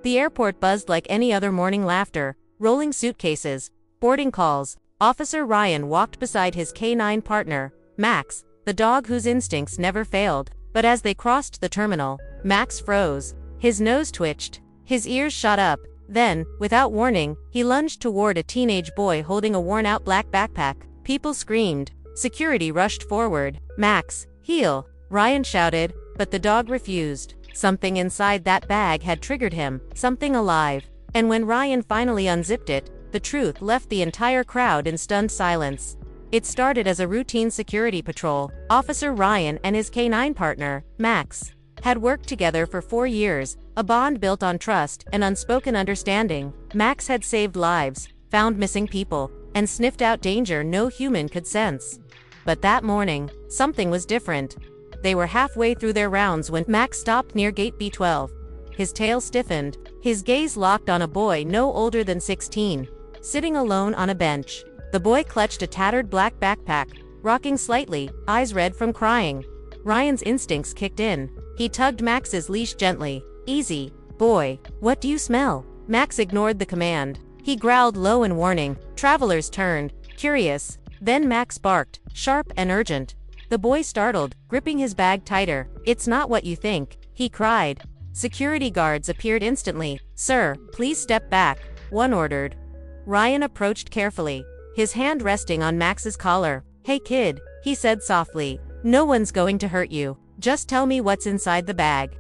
The airport buzzed like any other morning. Laughter, rolling suitcases, boarding calls. Officer Ryan walked beside his canine partner, Max, the dog whose instincts never failed. But as they crossed the terminal, Max froze. His nose twitched. His ears shot up. Then, without warning, he lunged toward a teenage boy holding a worn-out black backpack. People screamed. Security rushed forward. "Max, heel!" Ryan shouted, but the dog refused. Something inside that bag had triggered him, something alive. And when Ryan finally unzipped it, the truth left the entire crowd in stunned silence. It started as a routine security patrol. Officer Ryan and his canine partner, Max, had worked together for 4 years, a bond built on trust and unspoken understanding. Max had saved lives, found missing people, and sniffed out danger no human could sense. But that morning, something was different. They were halfway through their rounds when Max stopped near gate B12. His tail stiffened, his gaze locked on a boy no older than 16, sitting alone on a bench. The boy clutched a tattered black backpack, rocking slightly, eyes red from crying. Ryan's instincts kicked in. He tugged Max's leash gently. "Easy, boy. What do you smell?" Max ignored the command. He growled low in warning. Travelers turned, curious. Then Max barked, sharp and urgent. The boy startled, gripping his bag tighter. "It's not what you think," he cried. Security guards appeared instantly. "Sir, please step back," one ordered. Ryan approached carefully, his hand resting on Max's collar. "Hey kid," he said softly. "No one's going to hurt you. Just tell me what's inside the bag."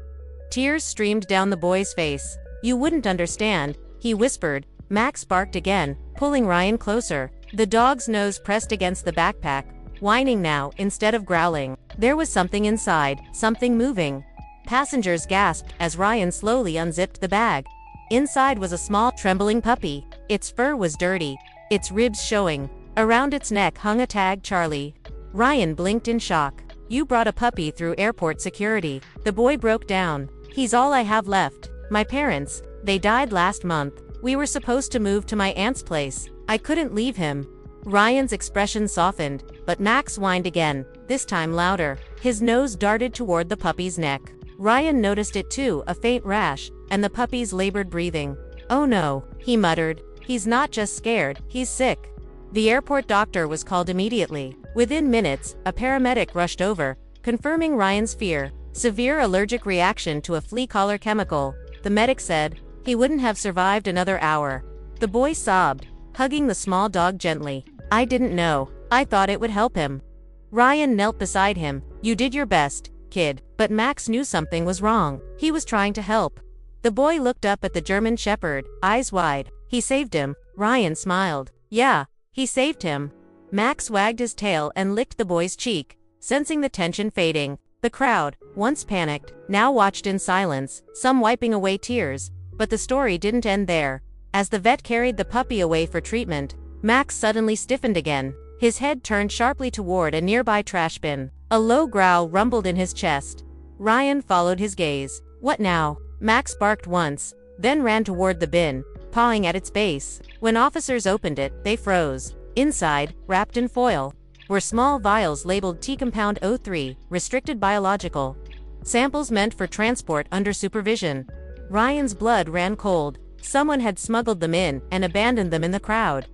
Tears streamed down the boy's face. "You wouldn't understand," he whispered. Max barked again, pulling Ryan closer. The dog's nose pressed against the backpack, whining now instead of growling. There was something inside, something moving. Passengers gasped as Ryan slowly unzipped the bag. Inside was a small, trembling puppy. Its fur was dirty, its ribs showing. Around its neck hung a tag, Charlie. Ryan blinked in shock. "You brought a puppy through airport security." The boy broke down. "He's all I have left. My parents, they died last month. We were supposed to move to my aunt's place. I couldn't leave him." Ryan's expression softened, but Max whined again, this time louder. His nose darted toward the puppy's neck. Ryan noticed it too, a faint rash, and the puppy's labored breathing. "Oh no," he muttered. "He's not just scared, he's sick." The airport doctor was called immediately. Within minutes, a paramedic rushed over, confirming Ryan's fear. Severe allergic reaction to a flea collar chemical. The medic said he wouldn't have survived another hour. The boy sobbed, hugging the small dog gently. "I didn't know. I thought it would help him." Ryan knelt beside him. "You did your best, kid." But Max knew something was wrong. He was trying to help. The boy looked up at the German Shepherd, eyes wide. "He saved him." Ryan smiled. "Yeah, he saved him." Max wagged his tail and licked the boy's cheek, sensing the tension fading. The crowd, once panicked, now watched in silence, some wiping away tears. But the story didn't end there. As the vet carried the puppy away for treatment, Max suddenly stiffened again. His head turned sharply toward a nearby trash bin. A low growl rumbled in his chest. Ryan followed his gaze. "What now?" Max barked once, then ran toward the bin, pawing at its base. When officers opened it, they froze. Inside, wrapped in foil, were small vials labeled T-compound 03, restricted biological. Samples meant for transport under supervision. Ryan's blood ran cold. Someone had smuggled them in and abandoned them in the crowd.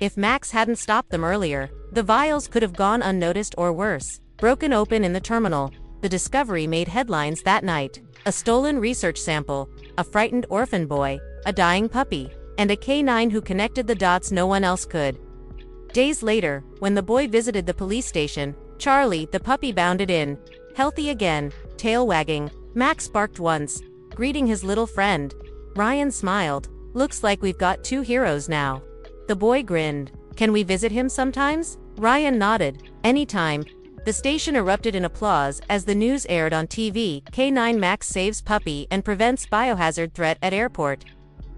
If Max hadn't stopped them earlier, the vials could have gone unnoticed or worse. Broken open in the terminal, the discovery made headlines that night. A stolen research sample, a frightened orphan boy, a dying puppy, and a canine who connected the dots no one else could. Days later, when the boy visited the police station, Charlie, the puppy, bounded in, healthy again, tail wagging. Max barked once, greeting his little friend. Ryan smiled. "Looks like we've got 2 heroes now." The boy grinned. "Can we visit him sometimes?" Ryan nodded. "Anytime." The station erupted in applause as the news aired on TV. K9 Max saves puppy and prevents biohazard threat at airport.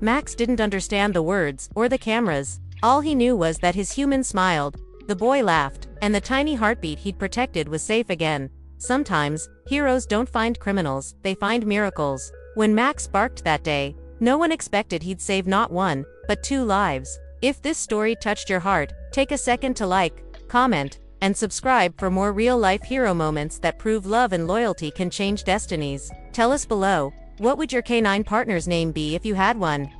Max didn't understand the words or the cameras. All he knew was that his human smiled, the boy laughed, and the tiny heartbeat he'd protected was safe again. Sometimes, heroes don't find criminals, they find miracles. When Max barked that day, no one expected he'd save not 1, but 2 lives. If this story touched your heart, take a second to like, comment, and subscribe for more real-life hero moments that prove love and loyalty can change destinies. Tell us below, What would your canine partner's name be if you had one?